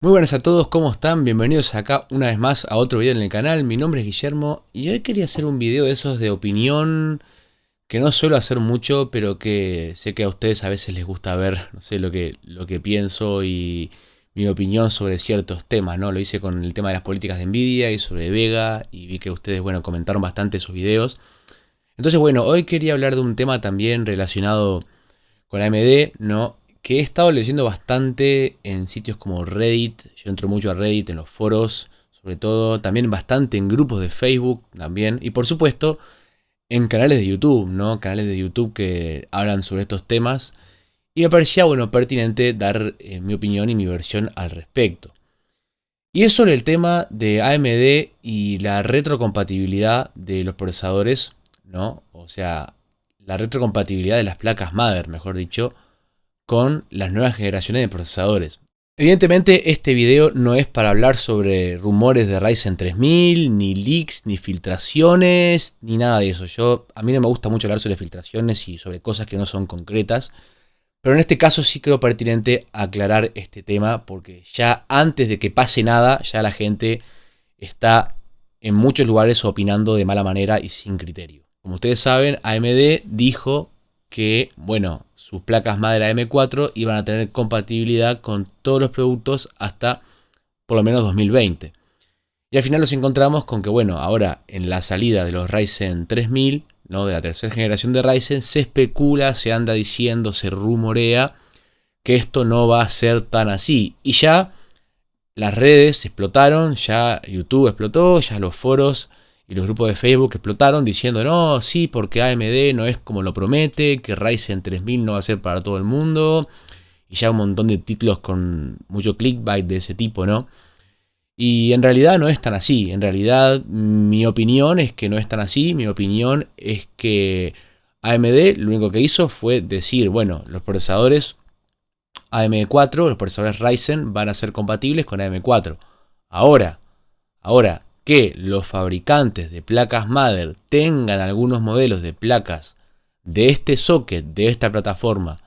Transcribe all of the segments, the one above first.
Muy buenas a todos, ¿cómo están? Bienvenidos acá una vez más a otro video en el canal. Mi nombre es Guillermo y hoy quería hacer un video de esos de opinión que no suelo hacer mucho, pero que sé que a ustedes a veces les gusta ver, no sé, lo que pienso y mi opinión sobre ciertos temas, ¿no? Lo hice con el tema de las políticas de Nvidia y sobre Vega y vi que ustedes, bueno, comentaron bastante sus videos. Entonces, bueno, hoy quería hablar de un tema también relacionado con AMD, ¿no? Que he estado leyendo bastante en sitios como Reddit. Yo entro mucho a Reddit, en los foros, sobre todo. También bastante en grupos de Facebook, también. Y por supuesto, en canales de YouTube, ¿no? Canales de YouTube que hablan sobre estos temas. Y me parecía, bueno, pertinente dar mi opinión y mi versión al respecto. Y es sobre el tema de AMD y la retrocompatibilidad de los procesadores, ¿no? O sea, la retrocompatibilidad de las placas madre, mejor dicho, con las nuevas generaciones de procesadores. Evidentemente este video no es para hablar sobre rumores de Ryzen 3000, ni leaks, ni filtraciones, ni nada de eso. A mí no me gusta mucho hablar sobre filtraciones y sobre cosas que no son concretas. Pero en este caso sí creo pertinente aclarar este tema porque ya antes de que pase nada, ya la gente está en muchos lugares opinando de mala manera y sin criterio. Como ustedes saben, AMD dijo que, bueno, sus placas madre AM4 iban a tener compatibilidad con todos los productos hasta por lo menos 2020. Y al final nos encontramos con que, bueno, ahora en la salida de los Ryzen 3000, ¿no? De la tercera generación de Ryzen, se especula, se anda diciendo, se rumorea que esto no va a ser tan así. Y ya las redes explotaron, ya YouTube explotó, ya los foros y los grupos de Facebook explotaron diciendo no, sí, porque AMD no es como lo promete, que Ryzen 3000 no va a ser para todo el mundo. Y ya un montón de títulos con mucho clickbait de ese tipo, ¿no? Y en realidad no es tan así. En realidad mi opinión es que no es tan así. Mi opinión es que AMD lo único que hizo fue decir, bueno, los procesadores AM4, los procesadores Ryzen van a ser compatibles con AM4. Ahora que los fabricantes de placas madre tengan algunos modelos de placas de este socket, de esta plataforma,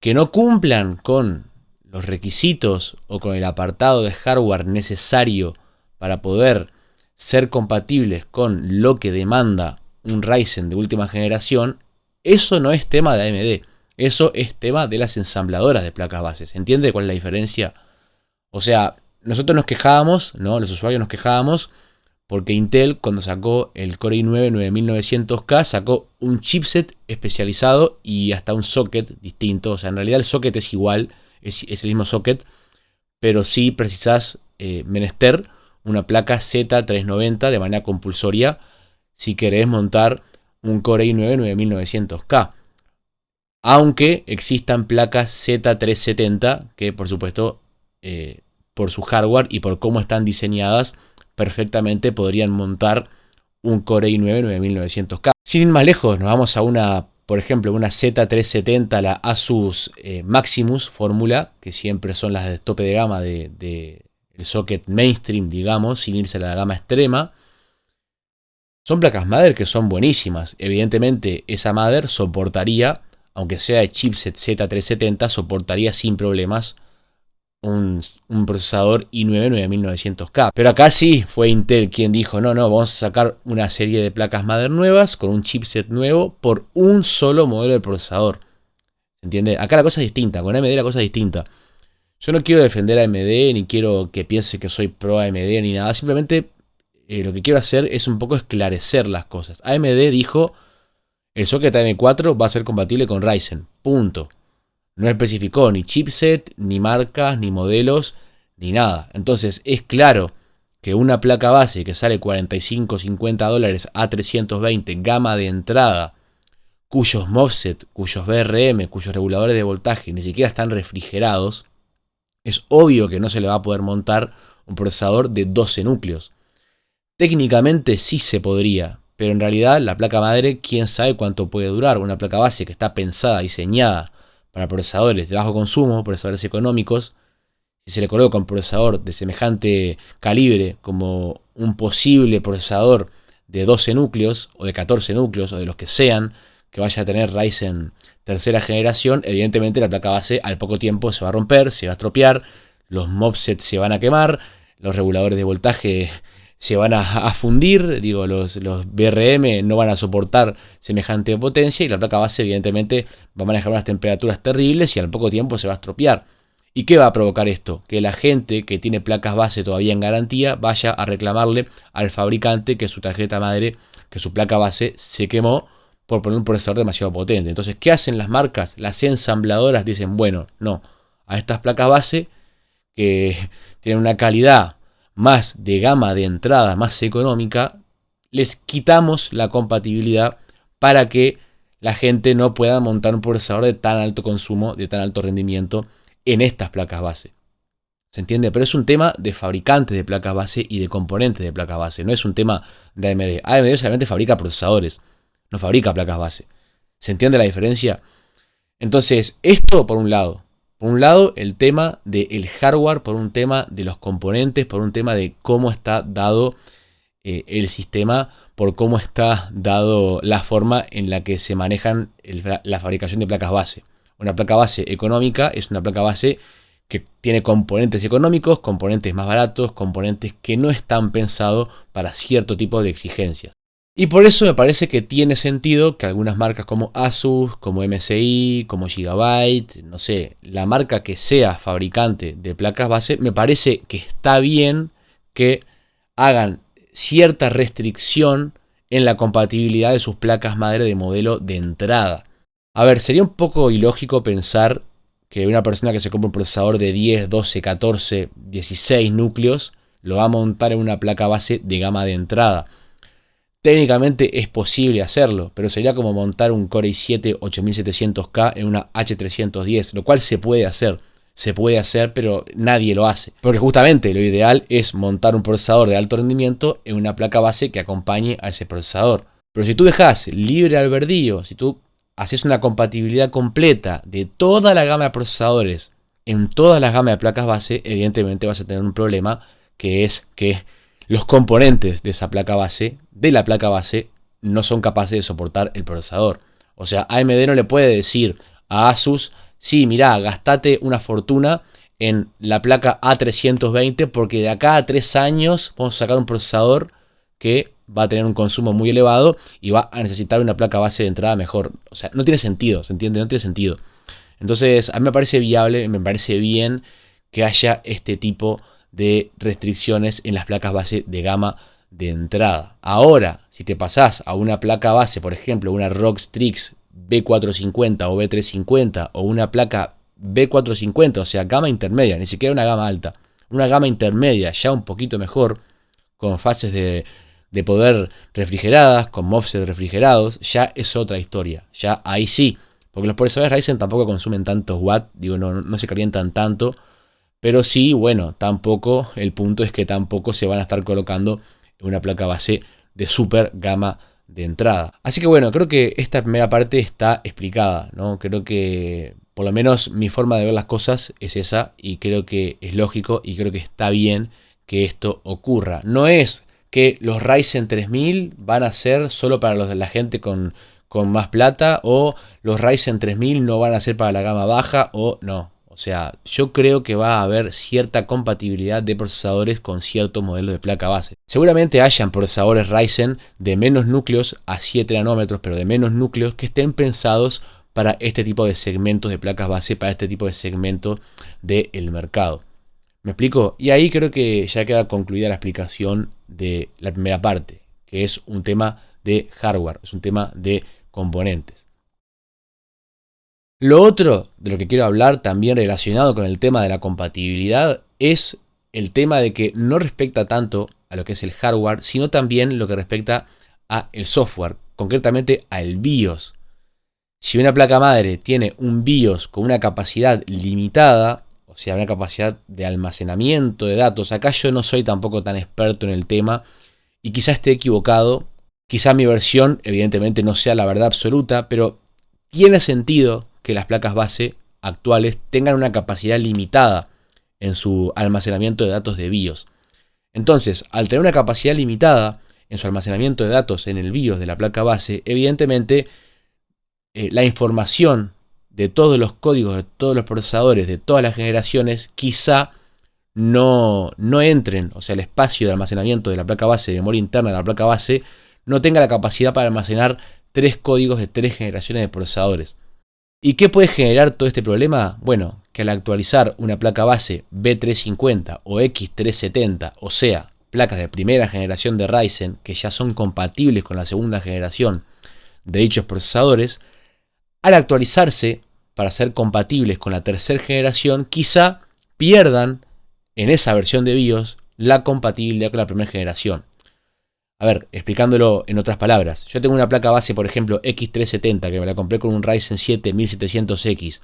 que no cumplan con los requisitos o con el apartado de hardware necesario para poder ser compatibles con lo que demanda un Ryzen de última generación, eso no es tema de AMD, eso es tema de las ensambladoras de placas bases. ¿Entiende cuál es la diferencia? O sea, nosotros nos quejábamos, ¿no? Los usuarios nos quejábamos porque Intel, cuando sacó el Core i9 9900K, sacó un chipset especializado y hasta un socket distinto. O sea, en realidad el socket es igual, es el mismo socket, pero sí precisás menester una placa Z390 de manera compulsoria si querés montar un Core i9 9900K. Aunque existan placas Z370 que, por supuesto, por su hardware y por cómo están diseñadas, perfectamente podrían montar un Core i9 9900K. Sin ir más lejos, nos vamos a una, por ejemplo, una Z370, la Asus Maximus fórmula, que siempre son las de tope de gama de el socket mainstream, digamos, sin irse a la gama extrema. Son placas madre que son buenísimas. Evidentemente, esa madre soportaría, aunque sea de chipset Z370, soportaría sin problemas un procesador i9 9900K. Pero acá sí fue Intel quien dijo, no, vamos a sacar una serie de placas madre nuevas con un chipset nuevo por un solo modelo de procesador. ¿Se entiende? Acá la cosa es distinta, con AMD la cosa es distinta. Yo no quiero defender a AMD, ni quiero que piense que soy pro AMD, ni nada. Simplemente lo que quiero hacer es un poco esclarecer las cosas. AMD dijo, el socket AM4 va a ser compatible con Ryzen. Punto. No especificó ni chipset, ni marcas, ni modelos, ni nada. Entonces es claro que una placa base que sale 45-50 dólares a 320 gama de entrada, cuyos MOSFET, cuyos VRM, cuyos reguladores de voltaje ni siquiera están refrigerados, es obvio que no se le va a poder montar un procesador de 12 núcleos. Técnicamente sí se podría, pero en realidad la placa madre, quién sabe cuánto puede durar. Una placa base que está pensada, diseñada para procesadores de bajo consumo, procesadores económicos, si se le coloca un procesador de semejante calibre como un posible procesador de 12 núcleos o de 14 núcleos o de los que sean que vaya a tener Ryzen tercera generación, evidentemente la placa base al poco tiempo se va a romper, se va a estropear, los MOSFET se van a quemar, los reguladores de voltaje se van a fundir, digo, los VRM no van a soportar semejante potencia y la placa base evidentemente va a manejar unas temperaturas terribles y al poco tiempo se va a estropear. ¿Y qué va a provocar esto? Que la gente que tiene placas base todavía en garantía vaya a reclamarle al fabricante que su tarjeta madre, que su placa base se quemó por poner un procesador demasiado potente. Entonces, ¿qué hacen las marcas? Las ensambladoras dicen, bueno, no, a estas placas base que tienen una calidad más de gama de entrada, más económica, les quitamos la compatibilidad para que la gente no pueda montar un procesador de tan alto consumo, de tan alto rendimiento en estas placas base. ¿Se entiende? Pero es un tema de fabricantes de placas base y de componentes de placas base. No es un tema de AMD. AMD solamente fabrica procesadores, no fabrica placas base. ¿Se entiende la diferencia? Entonces, esto por un lado. Por un lado, el tema del hardware, por un tema de los componentes, por un tema de cómo está dado el sistema, por cómo está dado la forma en la que se manejan la fabricación de placas base. Una placa base económica es una placa base que tiene componentes económicos, componentes más baratos, componentes que no están pensados para cierto tipo de exigencias. Y por eso me parece que tiene sentido que algunas marcas como Asus, como MSI, como Gigabyte, no sé, la marca que sea fabricante de placas base, me parece que está bien que hagan cierta restricción en la compatibilidad de sus placas madre de modelo de entrada. A ver, sería un poco ilógico pensar que una persona que se compra un procesador de 10, 12, 14, 16 núcleos lo va a montar en una placa base de gama de entrada. Técnicamente es posible hacerlo, pero sería como montar un Core i7 8700K en una H310, lo cual se puede hacer. Se puede hacer, pero nadie lo hace. Porque justamente lo ideal es montar un procesador de alto rendimiento en una placa base que acompañe a ese procesador. Pero si tú dejas libre albedrío, si tú haces una compatibilidad completa de toda la gama de procesadores en todas las gamas de placas base, evidentemente vas a tener un problema, que es que los componentes de esa placa base, no son capaces de soportar el procesador. O sea, AMD no le puede decir a Asus, sí, mirá, gastate una fortuna en la placa A320 porque de acá a 3 años vamos a sacar un procesador que va a tener un consumo muy elevado y va a necesitar una placa base de entrada mejor. O sea, no tiene sentido, ¿se entiende? No tiene sentido. Entonces, a mí me parece viable, me parece bien que haya este tipo de restricciones en las placas base de gama de entrada. Ahora, si te pasás a una placa base, por ejemplo, una ROG Strix B450 o B350 o una placa B450, o sea, gama intermedia, ni siquiera una gama alta, una gama intermedia ya un poquito mejor, con fases de poder refrigeradas, con MOSFET refrigerados, ya es otra historia. Ya ahí sí, porque los procesadores Ryzen tampoco consumen tantos watts, digo, no se calientan tanto, pero sí, bueno, tampoco, el punto es que tampoco se van a estar colocando en una placa base de super gama de entrada. Así que bueno, creo que esta primera parte está explicada, ¿no? Creo que por lo menos mi forma de ver las cosas es esa y creo que es lógico y creo que está bien que esto ocurra. No es que los Ryzen 3000 van a ser solo para la gente con más plata o los Ryzen 3000 no van a ser para la gama baja o no. O sea, yo creo que va a haber cierta compatibilidad de procesadores con ciertos modelos de placa base. Seguramente hayan procesadores Ryzen de menos núcleos a 7 nanómetros, pero de menos núcleos que estén pensados para este tipo de segmentos de placas base, para este tipo de segmentos del mercado. ¿Me explico? Y ahí creo que ya queda concluida la explicación de la primera parte, que es un tema de hardware, es un tema de componentes. Lo otro de lo que quiero hablar también relacionado con el tema de la compatibilidad es el tema de que no respecta tanto a lo que es el hardware, sino también lo que respecta a el software, concretamente al BIOS. Si una placa madre tiene un BIOS con una capacidad limitada, o sea, una capacidad de almacenamiento de datos, acá yo no soy tampoco tan experto en el tema y quizá esté equivocado, quizá mi versión evidentemente no sea la verdad absoluta, pero tiene sentido que las placas base actuales tengan una capacidad limitada en su almacenamiento de datos de BIOS. Entonces, al tener una capacidad limitada en su almacenamiento de datos en el BIOS de la placa base, evidentemente la información de todos los códigos, de todos los procesadores, de todas las generaciones, quizá no entren, o sea, el espacio de almacenamiento de la placa base, de memoria interna de la placa base, no tenga la capacidad para almacenar 3 códigos de 3 generaciones de procesadores. ¿Y qué puede generar todo este problema? Bueno, que al actualizar una placa base B350 o X370, o sea, placas de primera generación de Ryzen que ya son compatibles con la segunda generación de dichos procesadores, al actualizarse para ser compatibles con la tercera generación, quizá pierdan en esa versión de BIOS la compatibilidad con la primera generación. A ver, explicándolo en otras palabras, yo tengo una placa base, por ejemplo, X370, que me la compré con un Ryzen 7 1700X,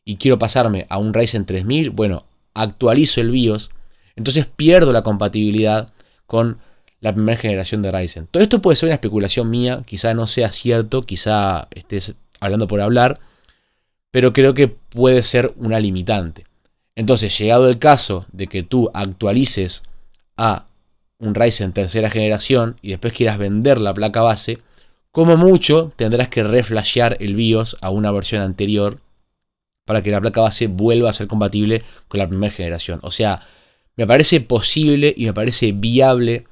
y quiero pasarme a un Ryzen 3000, bueno, actualizo el BIOS, entonces pierdo la compatibilidad con la primera generación de Ryzen. Todo esto puede ser una especulación mía, quizá no sea cierto, quizá estés hablando por hablar, pero creo que puede ser una limitante. Entonces, llegado el caso de que tú actualices a un Ryzen tercera generación y después quieras vender la placa base, como mucho tendrás que reflashear el BIOS a una versión anterior para que la placa base vuelva a ser compatible con la primera generación. O sea, me parece posible y me parece viable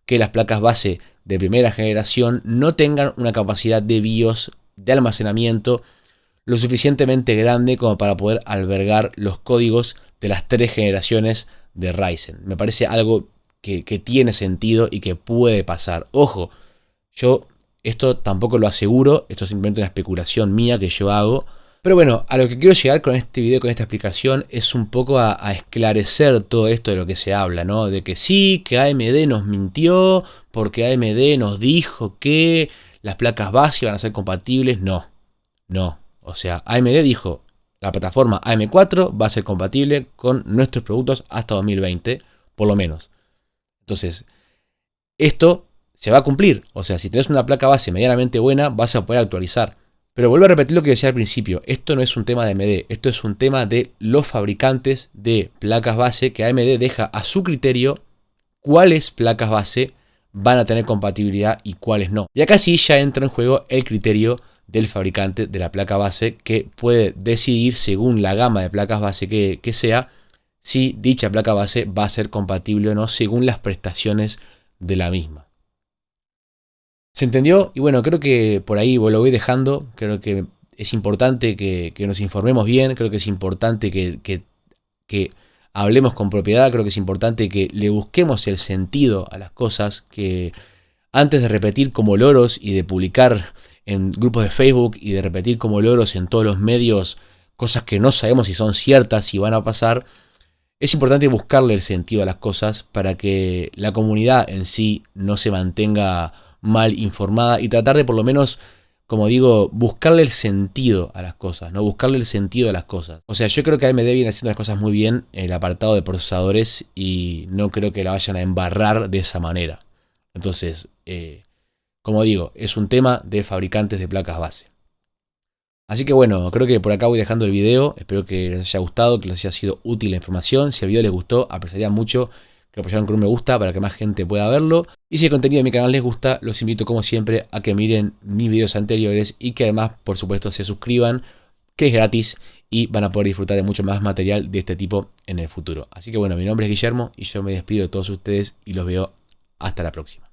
que las placas base de primera generación no tengan una capacidad de BIOS de almacenamiento lo suficientemente grande como para poder albergar los códigos de las 3 generaciones de Ryzen. Me parece algo que tiene sentido y que puede pasar. Ojo, yo esto tampoco lo aseguro, esto es simplemente una especulación mía que yo hago. Pero bueno, a lo que quiero llegar con este video, con esta explicación, es un poco a esclarecer todo esto de lo que se habla, ¿no? De que sí, que AMD nos mintió, porque AMD nos dijo que las placas base van a ser compatibles. No. O sea, AMD dijo, la plataforma AM4 va a ser compatible con nuestros productos hasta 2020, por lo menos. Entonces, esto se va a cumplir. O sea, si tenés una placa base medianamente buena, vas a poder actualizar. Pero vuelvo a repetir lo que decía al principio. Esto no es un tema de AMD. Esto es un tema de los fabricantes de placas base, que AMD deja a su criterio cuáles placas base van a tener compatibilidad y cuáles no. Y acá sí ya entra en juego el criterio del fabricante de la placa base, que puede decidir según la gama de placas base que sea, si dicha placa base va a ser compatible o no según las prestaciones de la misma. ¿Se entendió? Y bueno, creo que por ahí lo voy dejando. Creo que es importante que nos informemos bien. Creo que es importante que hablemos con propiedad. Creo que es importante que le busquemos el sentido a las cosas. Que antes de repetir como loros y de publicar en grupos de Facebook y de repetir como loros en todos los medios cosas que no sabemos si son ciertas, si van a pasar, es importante buscarle el sentido a las cosas para que la comunidad en sí no se mantenga mal informada y tratar de, por lo menos, como digo, buscarle el sentido a las cosas, ¿no? Buscarle el sentido a las cosas. O sea, yo creo que AMD viene haciendo las cosas muy bien en el apartado de procesadores y no creo que la vayan a embarrar de esa manera. Entonces, como digo, es un tema de fabricantes de placas base. Así que bueno, creo que por acá voy dejando el video. Espero que les haya gustado, que les haya sido útil la información. Si el video les gustó, apreciaría mucho que lo apoyaran con un me gusta para que más gente pueda verlo. Y si el contenido de mi canal les gusta, los invito como siempre a que miren mis videos anteriores y que además, por supuesto, se suscriban, que es gratis y van a poder disfrutar de mucho más material de este tipo en el futuro. Así que bueno, mi nombre es Guillermo y yo me despido de todos ustedes y los veo hasta la próxima.